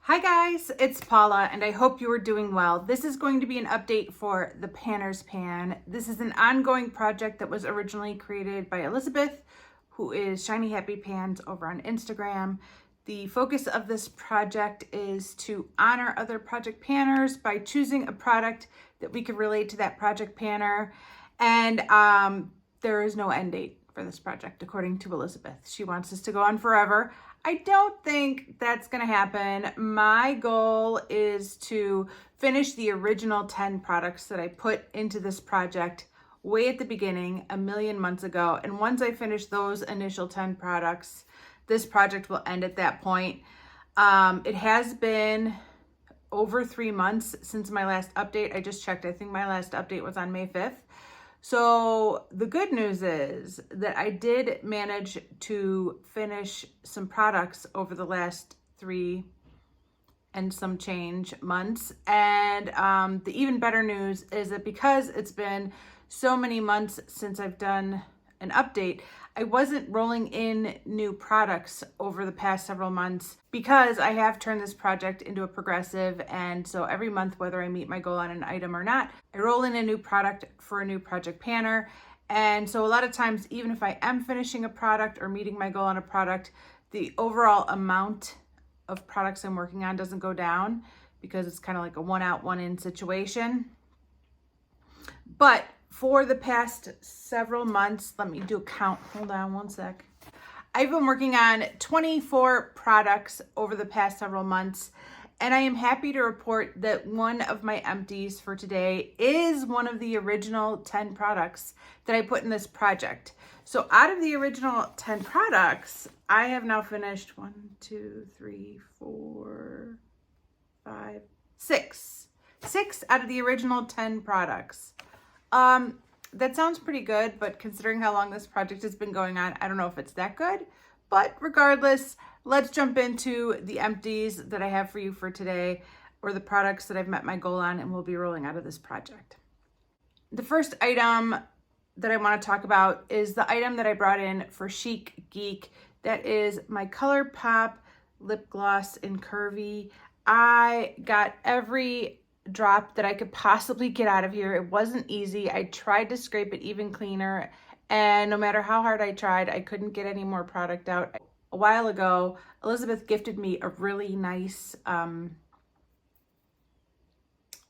Hi guys, it's Paula and I hope you are doing well. This is going to be an update for the Panners Pan. This is an ongoing project that was originally created by Elizabeth, who is Shiny Happy Pans over on Instagram. The focus of this project is to honor other project panners by choosing a product that we could relate to that project panner. And there is no end date for this project, according to Elizabeth. She wants this to go on forever. I don't think that's gonna happen. My goal is to finish the original 10 products that I put into this project way at the beginning, a million months ago. And once I finish those initial 10 products, this project will end at that point. It has been over 3 months since my last update. I just checked. I think my last update was on May 5th. So the good news is that I did manage to finish some products over the last 3 and some change months. And the even better news is that because it's been so many months since I've done an update, I wasn't rolling in new products over the past several months because I have turned this project into a progressive. And so every month, whether I meet my goal on an item or not, I roll in a new product for a new project panner. And so a lot of times, even if I am finishing a product or meeting my goal on a product, the overall amount of products I'm working on doesn't go down because it's kind of like a one out, one in situation. But for the past several months, let me do a count. Hold on one sec. I've been working on 24 products over the past several months, and I am happy to report that one of my empties for today is one of the original 10 products that I put in this project. So out of the original 10 products, I have now finished 6. 6 out of the original 10 products. That sounds pretty good, but considering how long this project has been going on, I don't know if it's that good. But regardless, let's jump into the empties that I have for you for today, or the products that I've met my goal on and will be rolling out of this project. The first item that I want to talk about is the item that I brought in for Chic Geek. That is my ColourPop lip gloss in Curvy. I got every drop that I could possibly get out of here. It wasn't easy. I tried to scrape it even cleaner, and no matter how hard I tried, I couldn't get any more product out. A while ago, Elizabeth gifted me a really nice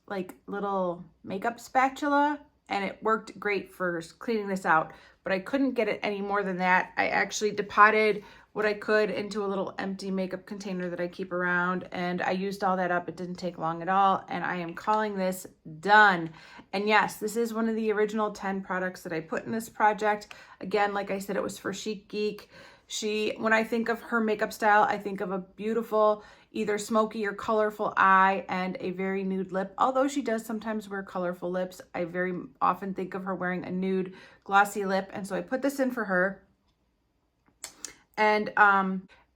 like little makeup spatula, and it worked great for cleaning this out, but I couldn't get it any more than that. I actually depotted what I could into a little empty makeup container that I keep around, and I used all that up. It didn't take long at all, and I am calling this done. And yes, this is one of the original 10 products that I put in this project. Again, like I said, it was for Chic Geek. When I think of her makeup style, I think of a beautiful, either smoky or colorful eye and a very nude lip. Although she does sometimes wear colorful lips, I very often think of her wearing a nude glossy lip. And so I put this in for her. And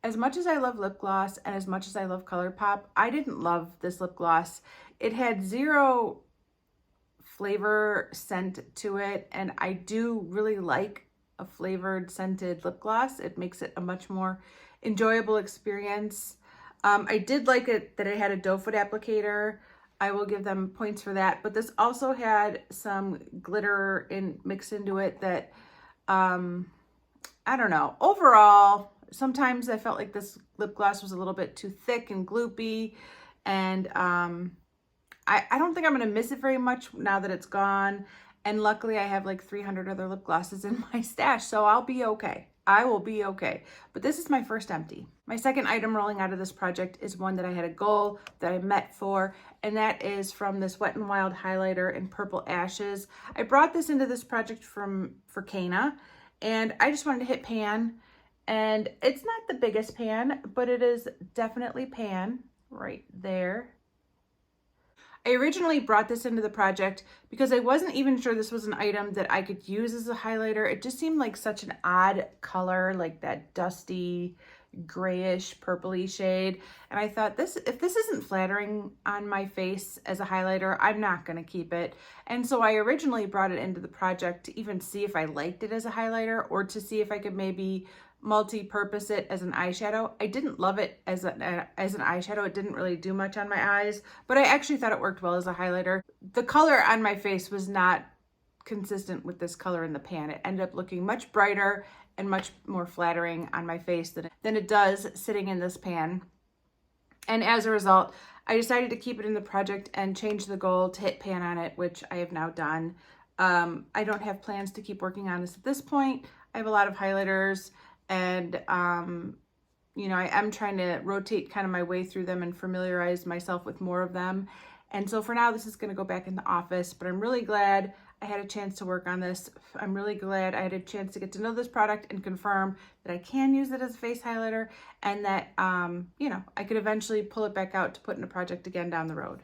as much as I love lip gloss and as much as I love ColourPop, I didn't love this lip gloss. It had zero flavor scent to it, and I do really like a flavored scented lip gloss. It makes it a much more enjoyable experience. I did like it that it had a doe foot applicator. I will give them points for that, but this also had some glitter mixed into it that I don't know. Overall, sometimes I felt like this lip gloss was a little bit too thick and gloopy, and I don't think I'm going to miss it very much now that it's gone. And luckily, I have like 300 other lip glosses in my stash, so I'll be okay. I will be okay. But this is my first empty. My second item rolling out of this project is one that I had a goal that I met for, and that is from this Wet n Wild highlighter in Purple Ashes. I brought this into this project for Kana, and I just wanted to hit pan. And it's not the biggest pan, but it is definitely pan right there. I originally brought this into the project because I wasn't even sure this was an item that I could use as a highlighter. It just seemed like such an odd color, like that dusty, grayish, purpley shade. And I thought, if this isn't flattering on my face as a highlighter, I'm not going to keep it. And so I originally brought it into the project to even see if I liked it as a highlighter, or to see if I could maybe multi-purpose it as an eyeshadow. I didn't love it as an eyeshadow. It didn't really do much on my eyes, but I actually thought it worked well as a highlighter. The color on my face was not consistent with this color in the pan. It ended up looking much brighter and much more flattering on my face than it does sitting in this pan. And as a result, I decided to keep it in the project and change the goal to hit pan on it, which I have now done. I don't have plans to keep working on this at this point. I have a lot of highlighters, and you know, I am trying to rotate kind of my way through them and familiarize myself with more of them. And so for now, this is going to go back in the office, but I'm really glad I had a chance to work on this. I'm really glad I had a chance to get to know this product and confirm that I can use it as a face highlighter, and that, you know, I could eventually pull it back out to put in a project again down the road.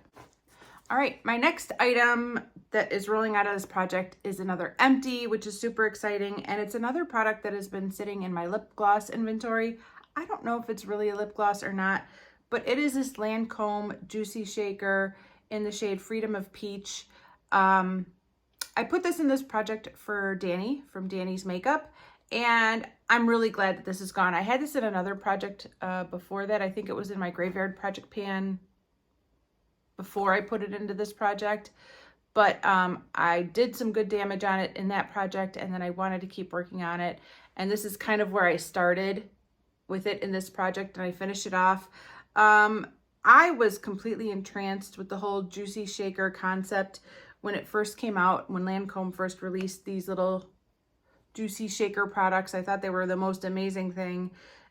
All right, my next item that is rolling out of this project is another empty, which is super exciting. And it's another product that has been sitting in my lip gloss inventory. I don't know if it's really a lip gloss or not, but it is this Lancome Juicy Shaker in the shade Freedom of Peach. I put this in this project for Danny from Danny's Makeup, and I'm really glad that this is gone. I had this in another project before that. I think it was in my Graveyard Project pan before I put it into this project, but I did some good damage on it in that project, and then I wanted to keep working on it. And this is kind of where I started with it in this project, and I finished it off. I was completely entranced with the whole Juicy Shaker concept when it first came out, when Lancome first released these little Juicy Shaker products. I thought they were the most amazing thing.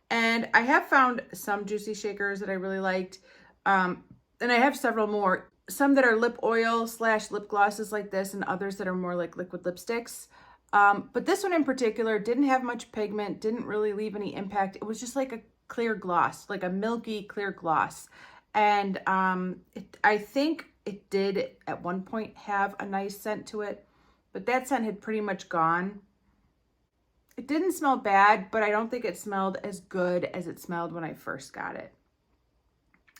And I have found some Juicy Shakers that I really liked. And I have several more, some that are lip oil / lip glosses like this, and others that are more like liquid lipsticks. But this one in particular didn't have much pigment, didn't really leave any impact. It was just like a clear gloss, like a milky clear gloss. And I think it did at one point have a nice scent to it, but that scent had pretty much gone. It didn't smell bad, but I don't think it smelled as good as it smelled when I first got it.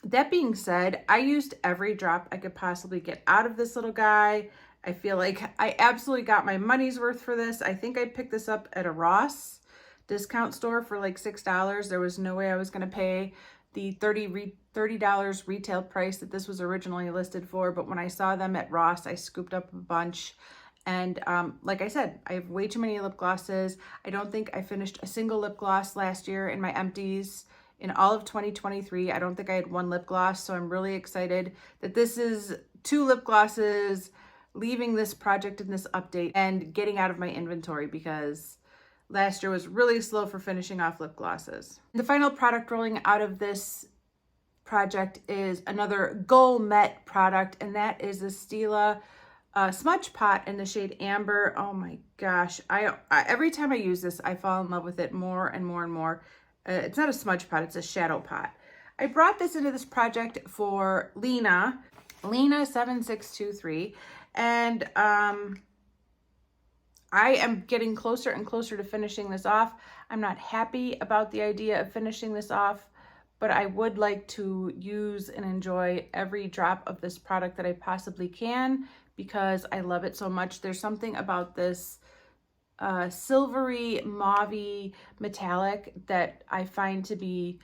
That being said, I used every drop I could possibly get out of this little guy. I feel like I absolutely got my money's worth for this. I think I picked this up at a Ross discount store for like $6. There was no way I was going to pay the $30 retail price that this was originally listed for. But when I saw them at Ross, I scooped up a bunch. And like I said, I have way too many lip glosses. I don't think I finished a single lip gloss last year in my empties. In all of 2023, I don't think I had one lip gloss, so I'm really excited that this is 2 lip glosses leaving this project in this update and getting out of my inventory, because last year was really slow for finishing off lip glosses. The final product rolling out of this project is another Goal Met product, and that is the Stila smudge pot in the shade Amber. Oh my gosh, I every time I use this, I fall in love with it more and more and more. It's not a smudge pot, it's a shadow pot. I brought this into this project for Lena 7623, and I am getting closer and closer to finishing this off. I'm not happy about the idea of finishing this off, but I would like to use and enjoy every drop of this product that I possibly can, because I love it so much. There's something about this silvery mauvey metallic that I find to be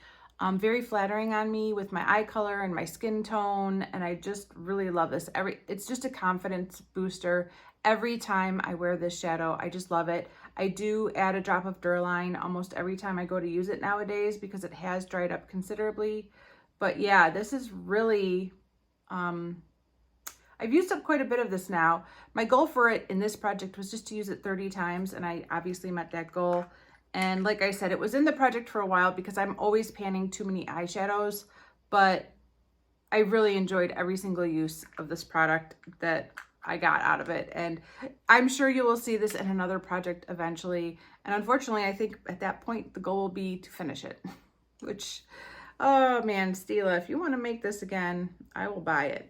very flattering on me with my eye color and my skin tone, and I just really love this. It's just a confidence booster every time I wear this shadow. I just love it. I do add a drop of Duraline almost every time I go to use it nowadays, because it has dried up considerably. But yeah, this is really I've used up quite a bit of this now. My goal for it in this project was just to use it 30 times, and I obviously met that goal. And like I said, it was in the project for a while because I'm always panning too many eyeshadows, but I really enjoyed every single use of this product that I got out of it. And I'm sure you will see this in another project eventually. And unfortunately, I think at that point, the goal will be to finish it, which, oh man, Stila, if you want to make this again, I will buy it.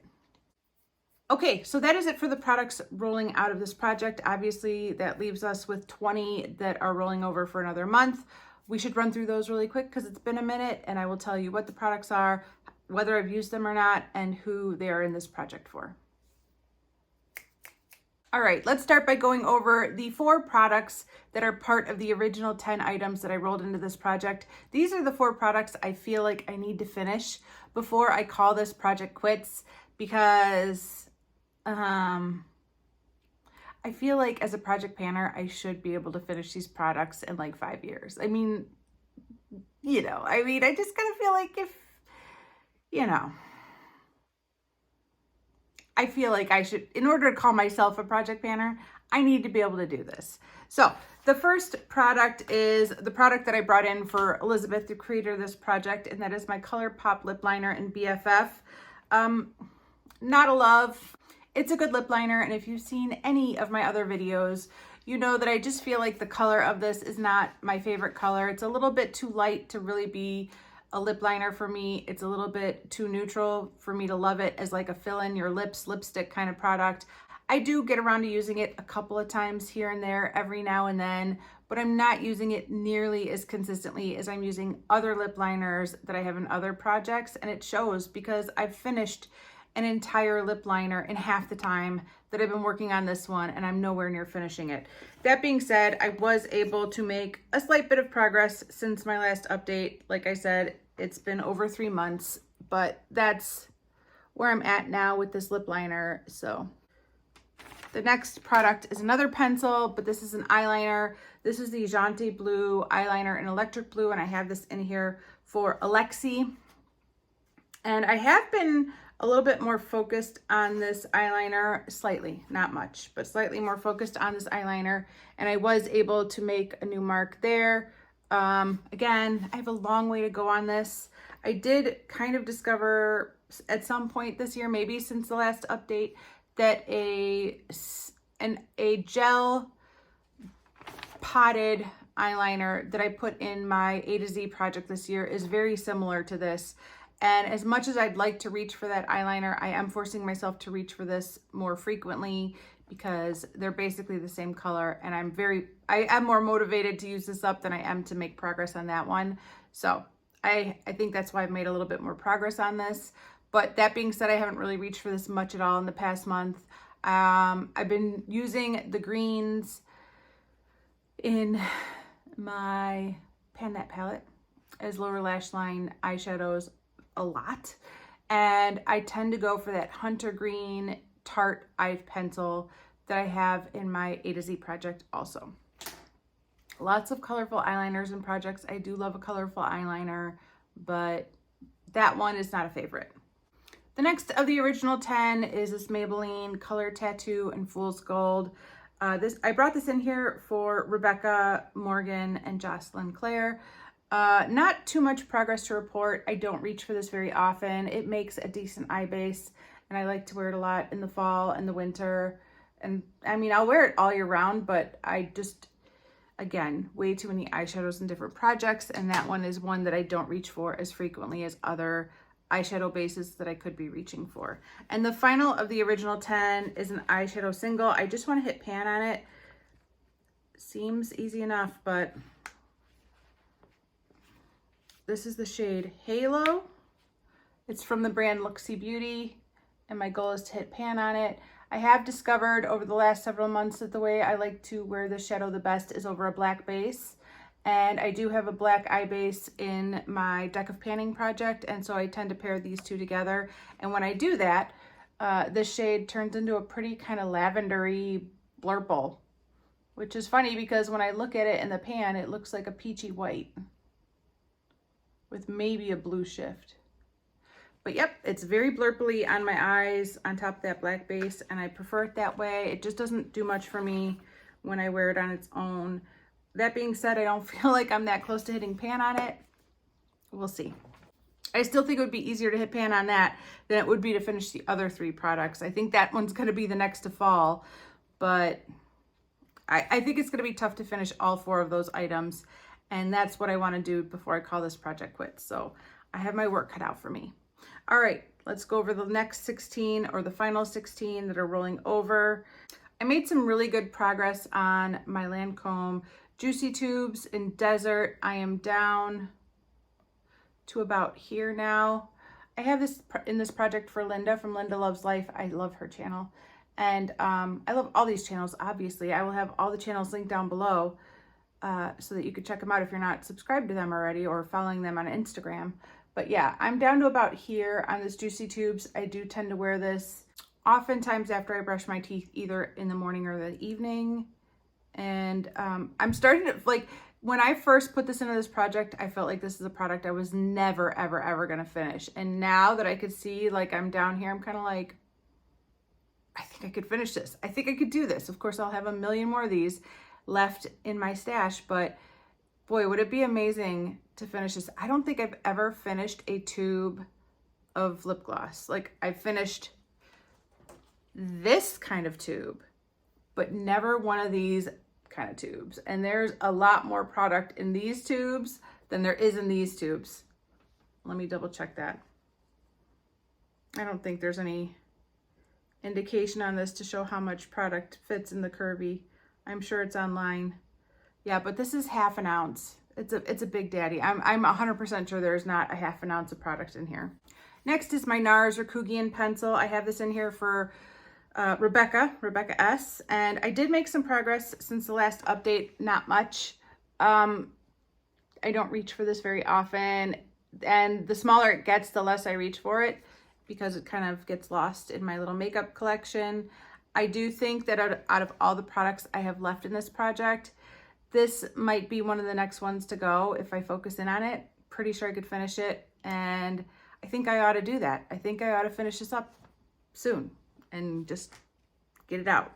Okay, so that is it for the products rolling out of this project. Obviously, that leaves us with 20 that are rolling over for another month. We should run through those really quick because it's been a minute, and I will tell you what the products are, whether I've used them or not, and who they are in this project for. All right, let's start by going over the 4 products that are part of the original 10 items that I rolled into this project. These are the 4 products I feel like I need to finish before I call this project quits, because I feel like as a project panner, I should be able to finish these products in like 5 years. I mean, I just kind of feel like I feel like I should, in order to call myself a project panner, I need to be able to do this. So the first product is the product that I brought in for Elizabeth, the creator of this project, and that is my ColourPop lip liner in BFF. Not a love. It's a good lip liner, and if you've seen any of my other videos, you know that I just feel like the color of this is not my favorite color. It's a little bit too light to really be a lip liner for me. It's a little bit too neutral for me to love it as like a fill in your lips lipstick kind of product. I do get around to using it a couple of times here and there every now and then, but I'm not using it nearly as consistently as I'm using other lip liners that I have in other projects, and it shows because I've finished an entire lip liner in half the time that I've been working on this one, and I'm nowhere near finishing it. That being said, I was able to make a slight bit of progress since my last update. Like I said, it's been over 3 months, but that's where I'm at now with this lip liner. So the next product is another pencil, but this is an eyeliner. This is the Jante Blue eyeliner in Electric Blue, and I have this in here for Alexi. And I have been a little bit more focused on this eyeliner, slightly, not much, but slightly more focused on this eyeliner. And I was able to make a new mark there. Again, I have a long way to go on this. I did kind of discover at some point this year, maybe since the last update, that a gel potted eyeliner that I put in my A to Z project this year is very similar to this. And as much as I'd like to reach for that eyeliner, I am forcing myself to reach for this more frequently because they're basically the same color, and I am more motivated to use this up than I am to make progress on that one. So I think that's why I've made a little bit more progress on this. But that being said, I haven't really reached for this much at all in the past month. I've been using the greens in my Pan palette as lower lash line eyeshadows a lot, and I tend to go for that hunter green Tarte eye pencil that I have in my A to Z project also. Lots of colorful eyeliners and projects. I do love a colorful eyeliner, but that one is not a favorite. The next of the original 10 is this Maybelline Color Tattoo in Fool's Gold. I brought this in here for Rebecca, Morgan, and Jocelyn Claire. Not too much progress to report. I don't reach for this very often. It makes a decent eye base, and I like to wear it a lot in the fall and the winter. And I mean, I'll wear it all year round, but I just, again, way too many eyeshadows in different projects, and that one is one that I don't reach for as frequently as other eyeshadow bases that I could be reaching for. And the final of the original 10 is an eyeshadow single. I just want to hit pan on it. Seems easy enough, but this is the shade Halo. It's from the brand Luxie Beauty, and my goal is to hit pan on it. I have discovered over the last several months that the way I like to wear this shadow the best is over a black base. And I do have a black eye base in my Deck of Panning project, and so I tend to pair these two together. And when I do that, this shade turns into a pretty kind of lavendery blurple, which is funny because when I look at it in the pan, it looks like a peachy white with maybe a blue shift. But yep, it's very blurply on my eyes on top of that black base, and I prefer it that way. It just doesn't do much for me when I wear it on its own. That being said, I don't feel like I'm that close to hitting pan on it. We'll see. I still think it would be easier to hit pan on that than it would be to finish the other 3 products. I think that one's going to be the next to fall, but I think it's going to be tough to finish all 4 of those items, and that's what I want to do before I call this project quits. So I have my work cut out for me. All right, let's go over the next 16 or the final 16 that are rolling over. I made some really good progress on my Lancome Juicy Tubes in Desert. I am down to about here now. I have this in this project for Linda from Linda Loves Life. I love her channel. And I love all these channels, obviously. I will have all the channels linked down below so that you could check them out if you're not subscribed to them already or following them on Instagram. But yeah, I'm down to about here on this Juicy Tubes. I do tend to wear this oftentimes after I brush my teeth, either in the morning or the evening. And I'm starting to, like, when I first put this into this project, I felt like this is a product I was never, ever, ever going to finish. And now that I could see, like, I'm down here, I'm kind of like, I think I could finish this. I think I could do this. Of course, I'll have a million more of these left in my stash, but boy, would it be amazing to finish this. I don't think I've ever finished a tube of lip gloss. Like, I finished this kind of tube, but never one of these kind of tubes. And there's a lot more product in these tubes than there is in these tubes. Let me double check that. I don't think there's any indication on this to show how much product fits in the curvy. I'm sure it's online. Yeah, but this is half an ounce. It's a big daddy. I'm 100% sure there's not a half an ounce of product in here. Next is my NARS Rikugian pencil. I have this in here for Rebecca S. And I did make some progress since the last update, not much. I don't reach for this very often. And the smaller it gets, the less I reach for it, because it kind of gets lost in my little makeup collection. I do think that out of all the products I have left in this project, this might be one of the next ones to go if I focus in on it. Pretty sure I could finish it, and I think I ought to do that. I think I ought to finish this up soon and just get it out.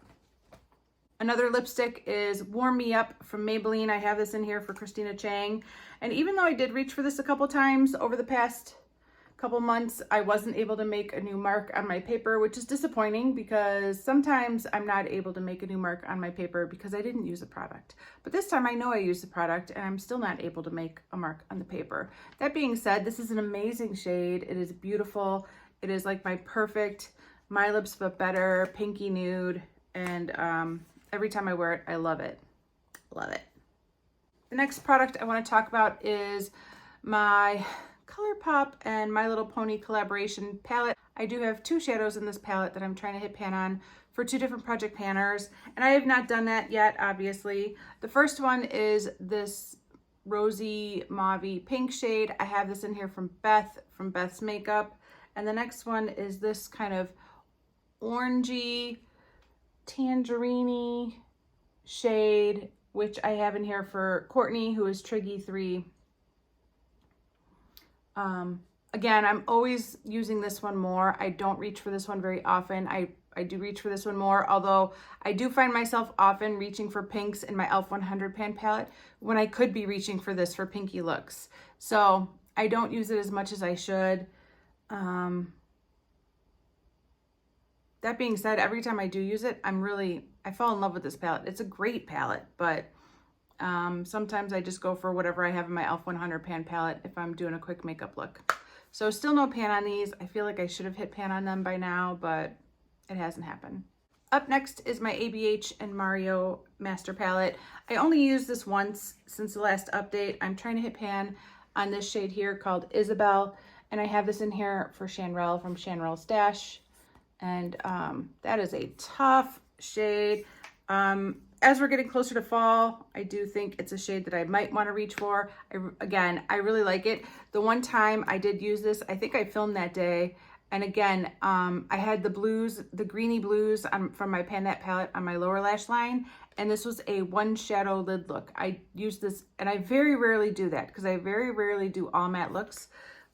Another lipstick is Warm Me Up from Maybelline. I have this in here for Christina Chang. And even though I did reach for this a couple times over the past couple months, I wasn't able to make a new mark on my paper, which is disappointing because sometimes I'm not able to make a new mark on my paper because I didn't use the product. But this time I know I used the product and I'm still not able to make a mark on the paper. That being said, this is an amazing shade. It is beautiful. It is like my perfect My Lips But Better pinky nude, and every time I wear it, I love it. Love it. The next product I want to talk about is my ColourPop and My Little Pony collaboration palette. I do have two shadows in this palette that I'm trying to hit pan on for two different project panners, and I have not done that yet, obviously. The first one is this rosy mauvey pink shade. I have this in here from Beth, from Beth's Makeup. And the next one is this kind of orangey, tangerine-y shade, which I have in here for Courtney, who is Triggy 3. Again, I'm always using this one more. I don't reach for this one very often. I do reach for this one more, although I do find myself often reaching for pinks in my e.l.f. 100 pan palette when I could be reaching for this for pinky looks. So I don't use it as much as I should. That being said, every time I do use it, I fall in love with this palette. It's a great palette, but sometimes I just go for whatever I have in my e.l.f. 100 pan palette if I'm doing a quick makeup look. So still no pan on these. I feel like I should have hit pan on them by now, but it hasn't happened. Up next is my ABH and Mario Master Palette. I only used this once since the last update. I'm trying to hit pan on this shade here called Isabel, and I have this in here for Chanrel from Chanrel Stash. And that is a tough shade. As we're getting closer to fall, I do think it's a shade that I might want to reach for. Again, I really like it. The one time I did use this, I think I filmed that day. And again, I had the blues, the greeny blues from my Pan palette on my lower lash line. And this was a one shadow lid look. I used this, and I very rarely do that because I very rarely do all matte looks.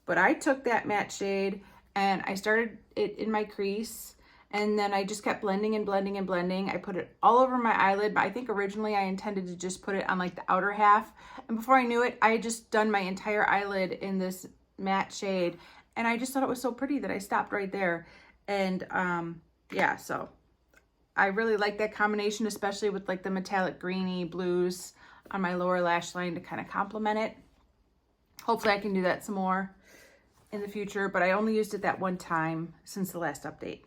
But I took that matte shade and I started it in my crease. And then I just kept blending and blending and blending. I put it all over my eyelid, but I think originally I intended to just put it on like the outer half. And before I knew it, I had just done my entire eyelid in this matte shade. And I just thought it was so pretty that I stopped right there. And yeah, so I really like that combination, especially with like the metallic greeny blues on my lower lash line to kind of complement it. Hopefully I can do that some more in the future, but I only used it that one time since the last update.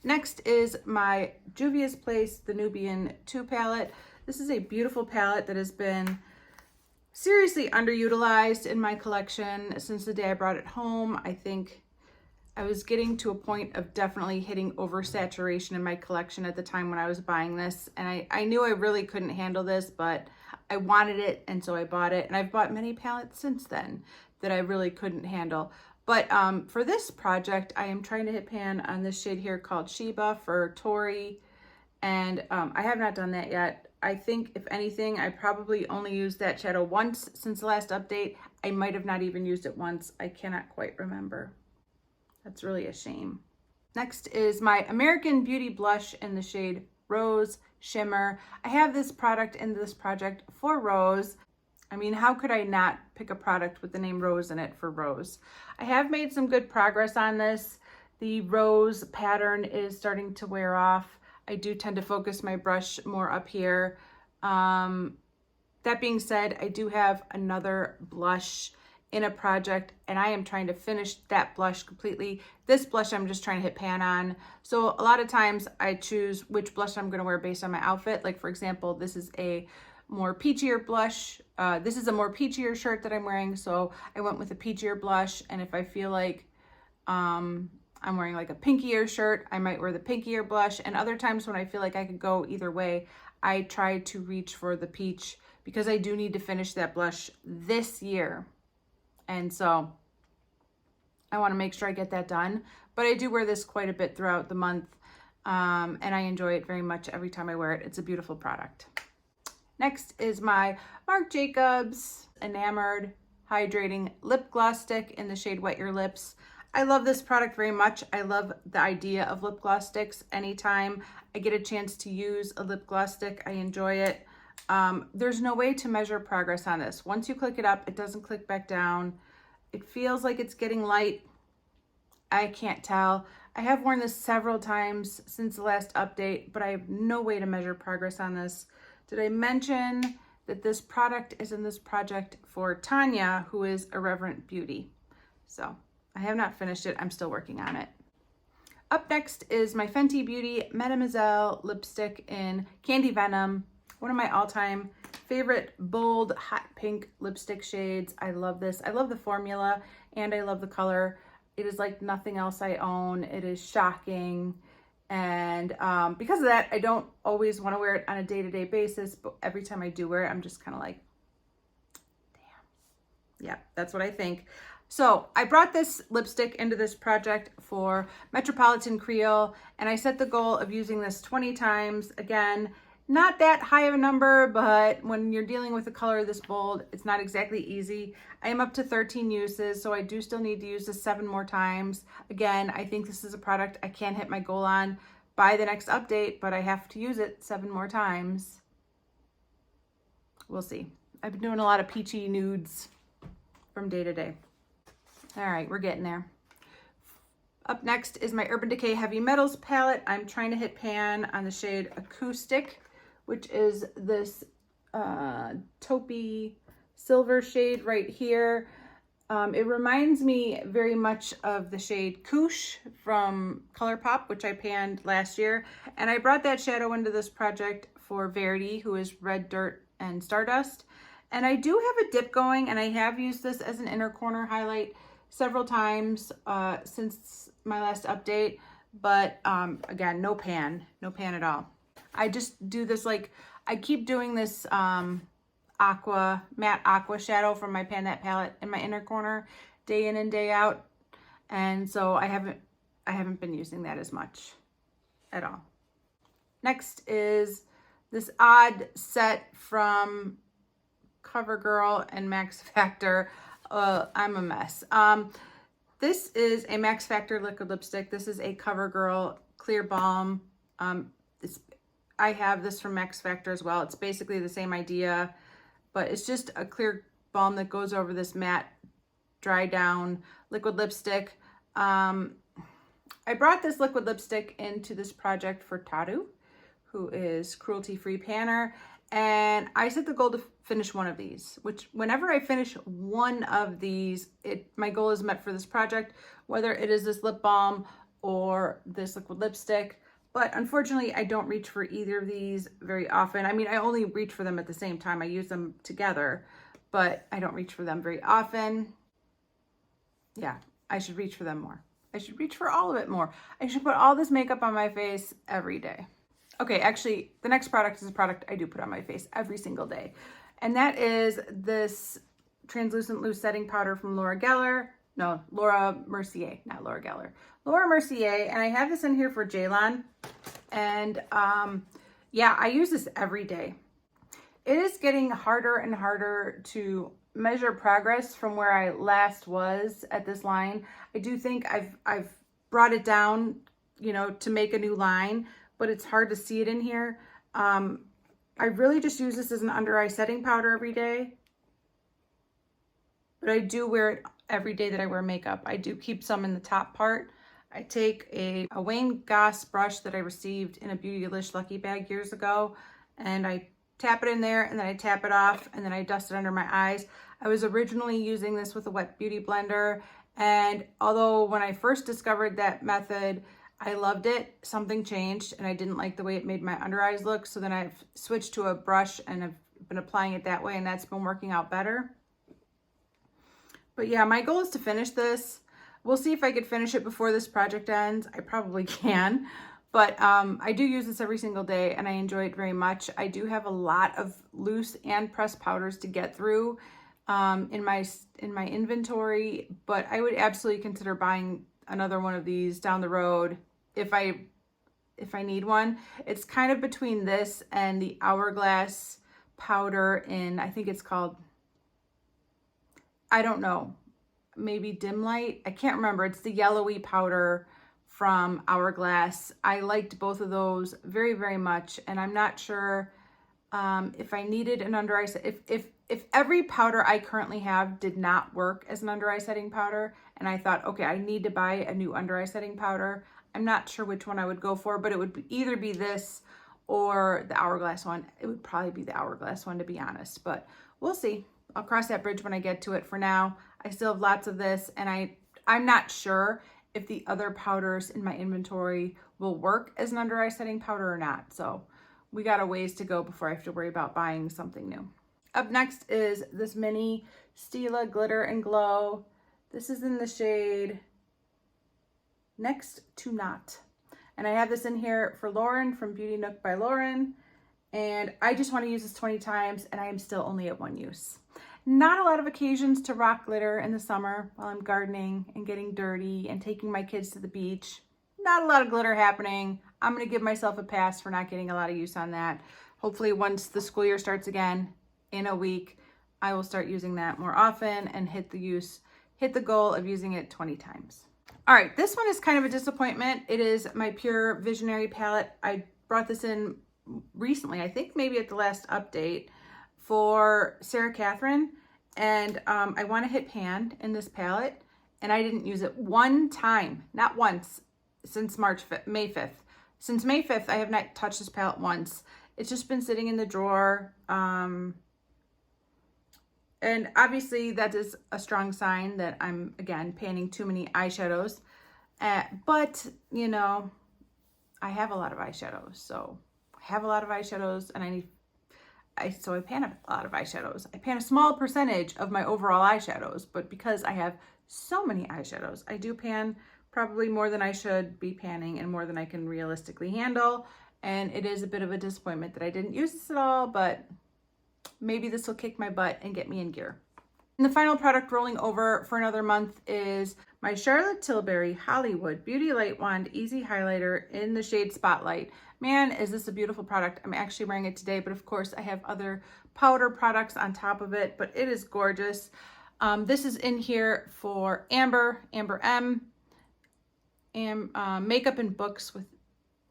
Next is my Juvia's Place, the Nubian 2 palette. This is a beautiful palette that has been seriously underutilized in my collection since the day I brought it home. I think I was getting to a point of definitely hitting oversaturation in my collection at the time when I was buying this. And I knew I really couldn't handle this, but I wanted it, and so I bought it. And I've bought many palettes since then that I really couldn't handle. But for this project, I am trying to hit pan on this shade here called Sheba for Tori. And I have not done that yet. I think, if anything, I probably only used that shadow once since the last update. I might have not even used it once. I cannot quite remember. That's really a shame. Next is my American Beauty blush in the shade Rose Shimmer. I have this product in this project for Rose. I mean, how could I not pick a product with the name Rose in it for Rose? I have made some good progress on this. The rose pattern is starting to wear off. I do tend to focus my brush more up here. That being said, I do have another blush in a project, and I am trying to finish that blush completely. This blush I'm just trying to hit pan on. So a lot of times I choose which blush I'm gonna wear based on my outfit. Like, for example, this is a more peachier blush. This is a more peachier shirt that I'm wearing, so I went with a peachier blush. And if I feel like I'm wearing like a pinkier shirt, I might wear the pinkier blush. And other times when I feel like I could go either way, I try to reach for the peach because I do need to finish that blush this year. And so I want to make sure I get that done. But I do wear this quite a bit throughout the month, and I enjoy it very much every time I wear it. It's a beautiful product. Next is my Marc Jacobs Enamored Hydrating Lip Gloss Stick in the shade Wet Your Lips. I love this product very much. I love the idea of lip gloss sticks. Anytime I get a chance to use a lip gloss stick, I enjoy it. There's no way to measure progress on this. Once you click it up, it doesn't click back down. It feels like it's getting light. I can't tell. I have worn this several times since the last update, but I have no way to measure progress on this. Did I mention that this product is in this project for Tanya, who is Irreverent Beauty? So I have not finished it. I'm still working on it. Up next is my Fenty Beauty Mademoiselle lipstick in Candy Venom. One of my all-time favorite bold hot pink lipstick shades. I love this. I love the formula and I love the color. It is like nothing else I own. It is shocking. And because of that, I don't always want to wear it on a day-to-day basis, but every time I do wear it, I'm just kind of like, damn. Yeah, that's what I think. So I brought this lipstick into this project for Metropolitan Creole, and I set the goal of using this 20 times. Again, not that high of a number, but when you're dealing with a color this bold, it's not exactly easy. I am up to 13 uses, so I do still need to use this 7 more times. Again, I think this is a product I can hit my goal on by the next update, but I have to use it 7 more times. We'll see. I've been doing a lot of peachy nudes from day to day. All right, we're getting there. Up next is my Urban Decay Heavy Metals palette. I'm trying to hit pan on the shade Acoustic, which is this taupey silver shade right here. It reminds me very much of the shade Couche from ColourPop, which I panned last year. And I brought that shadow into this project for Verity, who is Red Dirt and Stardust. And I do have a dip going, and I have used this as an inner corner highlight several times since my last update. But again, no pan at all. I just do this, like, I keep doing this matte aqua shadow from my Pan That palette in my inner corner day in and day out. And so I haven't been using that as much at all. Next is this odd set from CoverGirl and Max Factor. I'm a mess. This is a Max Factor liquid lipstick. This is a CoverGirl Clear Balm. I have this from Max Factor as well. It's basically the same idea, but it's just a clear balm that goes over this matte, dry down liquid lipstick. I brought this liquid lipstick into this project for Taru, who is cruelty-free panner, and I set the goal to finish one of these, which whenever I finish one of these, my goal is met for this project, whether it is this lip balm or this liquid lipstick. But unfortunately, I don't reach for either of these very often. I mean, I only reach for them at the same time. I use them together, but I don't reach for them very often. Yeah, I should reach for them more. I should reach for all of it more. I should put all this makeup on my face every day. Okay, actually, the next product is a product I do put on my face every single day. And that is this translucent loose setting powder from Laura Mercier, not Laura Geller. Laura Mercier, and I have this in here for Jalon. And yeah, I use this every day. It is getting harder and harder to measure progress from where I last was at this line. I do think I've brought it down, you know, to make a new line, but it's hard to see it in here. I really just use this as an under eye setting powder every day, but I do wear it every day that I wear makeup. I do keep some in the top part. I take a Wayne Goss brush that I received in a Beautylish Lucky Bag years ago, and I tap it in there, and then I tap it off, and then I dust it under my eyes. I was originally using this with a wet beauty blender, and although when I first discovered that method, I loved it, something changed, and I didn't like the way it made my under eyes look, so then I've switched to a brush, and I've been applying it that way, and that's been working out better. But yeah, my goal is to finish this. We'll see if I could finish it before this project ends. I probably can. But I do use this every single day, and I enjoy it very much. I do have a lot of loose and pressed powders to get through in my inventory, but I would absolutely consider buying another one of these down the road if I need one. It's kind of between this and the Hourglass powder in, I think it's called, I don't know, maybe Dim Light. I can't remember. It's the yellowy powder from Hourglass. I liked both of those very, very much, and I'm not sure if I needed an under eye set. If every powder I currently have did not work as an under eye setting powder, and I thought, okay, I need to buy a new under eye setting powder, I'm not sure which one I would go for, but it would either be this or the Hourglass one. It would probably be the Hourglass one, to be honest, but we'll see. I'll cross that bridge when I get to it. For now, I still have lots of this, and I'm not sure if the other powders in my inventory will work as an under eye setting powder or not. So we got a ways to go before I have to worry about buying something new. Up next is this mini Stila Glitter and Glow. This is in the shade Next to Not. And I have this in here for Lauren from Beauty Nook by Lauren. And I just want to use this 20 times, and I am still only at one use. Not a lot of occasions to rock glitter in the summer while I'm gardening and getting dirty and taking my kids to the beach. Not a lot of glitter happening. I'm going to give myself a pass for not getting a lot of use on that. Hopefully once the school year starts again in a week, I will start using that more often and hit the goal of using it 20 times. All right, this one is kind of a disappointment. It is my Pure Visionary palette. I brought this in recently, I think maybe at the last update, for Sarah Catherine, and I want to hit pan in this palette, and I didn't use it one time, not once, since May 5th. Since May 5th, I have not touched this palette once. It's just been sitting in the drawer, and obviously that is a strong sign that I'm, again, panning too many eyeshadows, but, you know, I have a lot of eyeshadows, so I have a lot of eyeshadows, and so I pan a lot of eyeshadows. I pan a small percentage of my overall eyeshadows, but because I have so many eyeshadows, I do pan probably more than I should be panning and more than I can realistically handle. And it is a bit of a disappointment that I didn't use this at all, but maybe this will kick my butt and get me in gear. And the final product rolling over for another month is my Charlotte Tilbury Hollywood Beauty Light Wand Easy Highlighter in the shade Spotlight. Man, is this a beautiful product. I'm actually wearing it today, but of course I have other powder products on top of it, but it is gorgeous. This is in here for Amber M, and Makeup and Books with,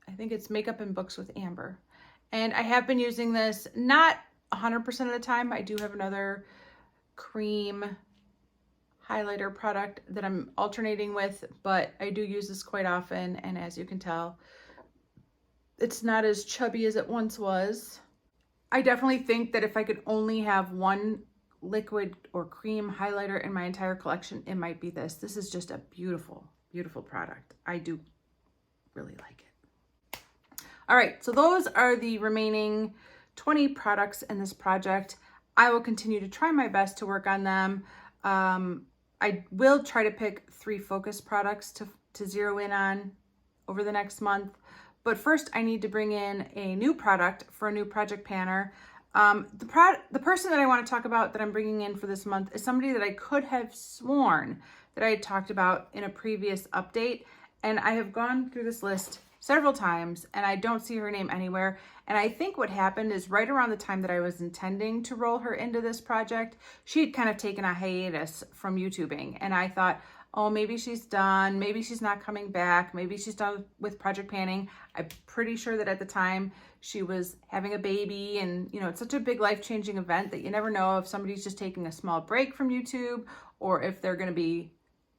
I think it's Makeup and Books with Amber. And I have been using this not 100% of the time. I do have another cream highlighter product that I'm alternating with, but I do use this quite often, and as you can tell, it's not as chubby as it once was. I definitely think that if I could only have one liquid or cream highlighter in my entire collection, it might be this. This is just a beautiful, beautiful product. I do really like it. All right, so those are the remaining 20 products in this project. I will continue to try my best to work on them. I will try to pick 3 focus products to zero in on over the next month. But first I need to bring in a new product for a new project panner. The person that I want to talk about that I'm bringing in for this month is somebody that I could have sworn that I had talked about in a previous update. And I have gone through this list several times and I don't see her name anywhere. And I think what happened is right around the time that I was intending to roll her into this project, she had kind of taken a hiatus from YouTubing. And I thought, oh, maybe she's done. Maybe she's not coming back. Maybe she's done with project panning. I'm pretty sure that at the time she was having a baby, and you know, it's such a big life-changing event that you never know if somebody's just taking a small break from YouTube or if they're going to be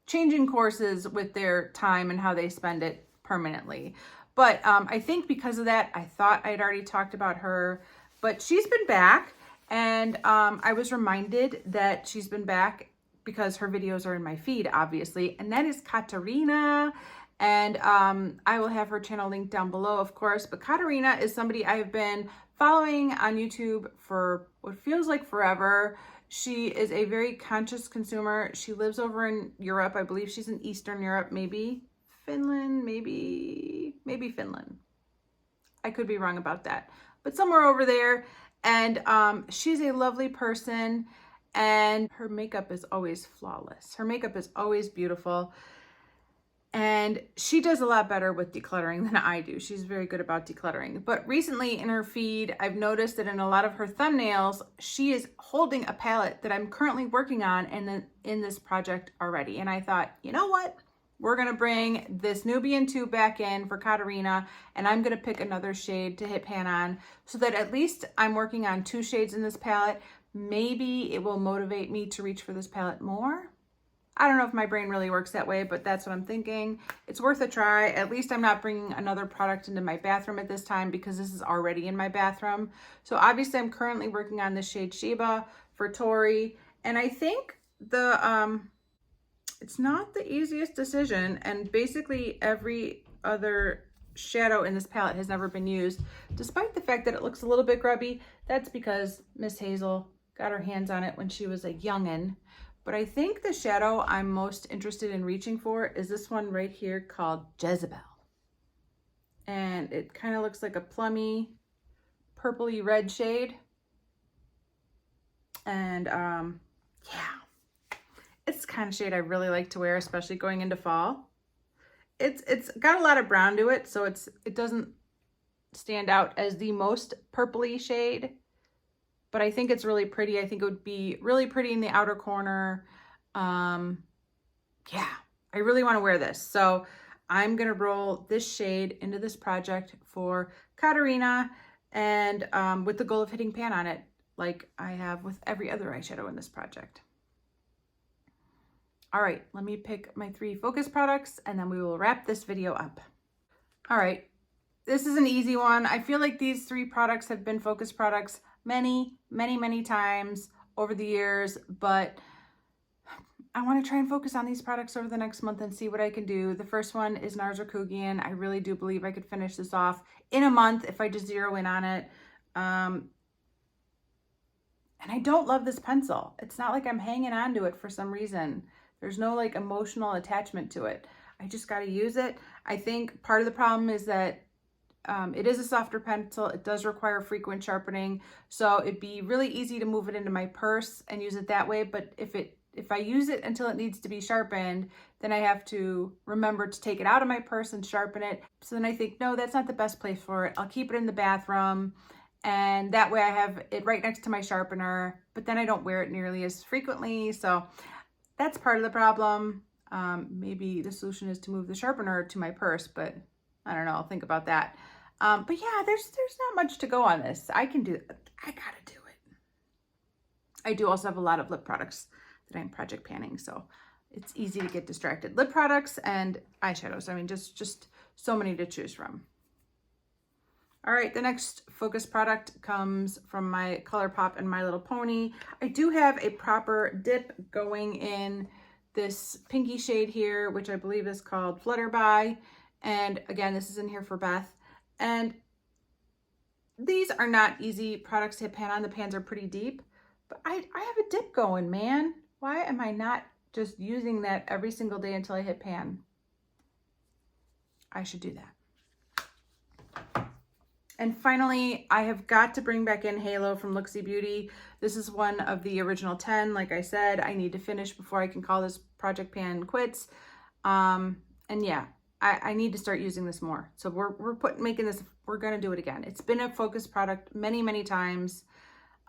changing courses with their time and how they spend it permanently. But I think because of that, I thought I'd already talked about her, but she's been back, and I was reminded that she's been back because her videos are in my feed, obviously, and that is Katarina. And I will have her channel linked down below, of course. But Katarina is somebody I have been following on YouTube for what feels like forever. She is a very conscious consumer. She lives over in Europe. I believe she's in Eastern Europe, maybe Finland, maybe Finland. I could be wrong about that, but somewhere over there. And she's a lovely person, and her makeup is always flawless. Her makeup is always beautiful. And she does a lot better with decluttering than I do. She's very good about decluttering. But recently in her feed, I've noticed that in a lot of her thumbnails, she is holding a palette that I'm currently working on in this project already. And I thought, you know what? We're gonna bring this Nubian tube back in for Katarina, and I'm gonna pick another shade to hit pan on so that at least I'm working on 2 shades in this palette. Maybe it will motivate me to reach for this palette more. I don't know if my brain really works that way, but that's what I'm thinking. It's worth a try. At least I'm not bringing another product into my bathroom at this time because this is already in my bathroom. So obviously I'm currently working on the shade Sheba for Tori. And I think it's not the easiest decision. And basically every other shadow in this palette has never been used, despite the fact that it looks a little bit grubby. That's because Miss Hazel got her hands on it when she was a youngin'. But I think the shadow I'm most interested in reaching for is this one right here called Jezebel. And it kind of looks like a plummy, purpley red shade. And yeah, it's the kind of shade I really like to wear, especially going into fall. It's got a lot of brown to it, so it doesn't stand out as the most purpley shade. But I think it's really pretty. I think it would be really pretty in the outer corner. Yeah, I really want to wear this. So I'm going to roll this shade into this project for Katarina, and with the goal of hitting pan on it like I have with every other eyeshadow in this project. All right, let me pick my 3 focus products and then we will wrap this video up. All right, this is an easy one. I feel like these 3 products have been focus products many times over the years, but I want to try and focus on these products over the next month and see what I can do. The first one is NARS Rakugian. I really do believe I could finish this off in a month if I just zero in on it. And I don't love this pencil. It's not like I'm hanging on to it for some reason. There's no like emotional attachment to it. I just got to use it. I think part of the problem is that it is a softer pencil. It does require frequent sharpening. So it'd be really easy to move it into my purse and use it that way. But if I use it until it needs to be sharpened, then I have to remember to take it out of my purse and sharpen it. So then I think, no, that's not the best place for it. I'll keep it in the bathroom. And that way I have it right next to my sharpener, but then I don't wear it nearly as frequently. So that's part of the problem. Maybe the solution is to move the sharpener to my purse, but I don't know, I'll think about that. But yeah, there's not much to go on this. I can do it. I gotta do it. I do also have a lot of lip products that I'm project panning, so it's easy to get distracted. Lip products and eyeshadows. I mean, just so many to choose from. All right, the next focus product comes from my ColourPop and My Little Pony. I do have a proper dip going in this pinky shade here, which I believe is called Flutterby. And again, this is in here for Beth. And these are not easy products to hit pan on. The pans are pretty deep, but I have a dip going, man. Why am I not just using that every single day until I hit pan? I should do that. And finally, I have got to bring back in Halo from Looksy Beauty. This is one of the original 10. Like I said, I need to finish before I can call this project pan quits. And yeah, I need to start using this more. So we're gonna do it again. It's been a focus product many times,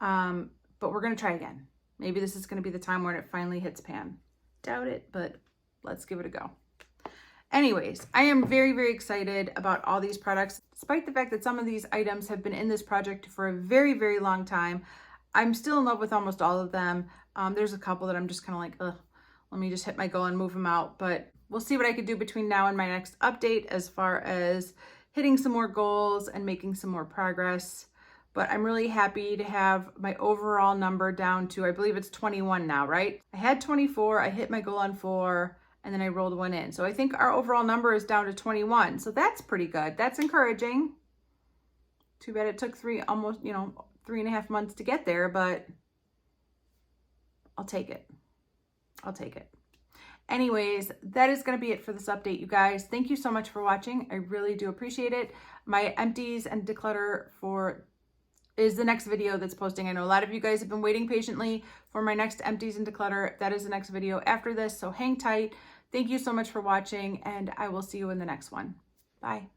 but we're gonna try again. Maybe this is gonna be the time when it finally hits pan. Doubt it, but let's give it a go. Anyways, I am very excited about all these products. Despite the fact that some of these items have been in this project for a very long time, I'm still in love with almost all of them. There's a couple that I'm just kind of like, ugh, let me just hit my goal and move them out. But we'll see what I could do between now and my next update as far as hitting some more goals and making some more progress. But I'm really happy to have my overall number down to, I believe it's 21 now, right? I had 24, I hit my goal on 4, and then I rolled 1 in. So I think our overall number is down to 21. So that's pretty good. That's encouraging. Too bad it took 3.5 months to get there, but I'll take it. I'll take it. Anyways, that is going to be it for this update, you guys. Thank you so much for watching. I really do appreciate it. My empties and declutter is the next video that's posting. I know a lot of you guys have been waiting patiently for my next empties and declutter. That is the next video after this, so hang tight. Thank you so much for watching, and I will see you in the next one. Bye.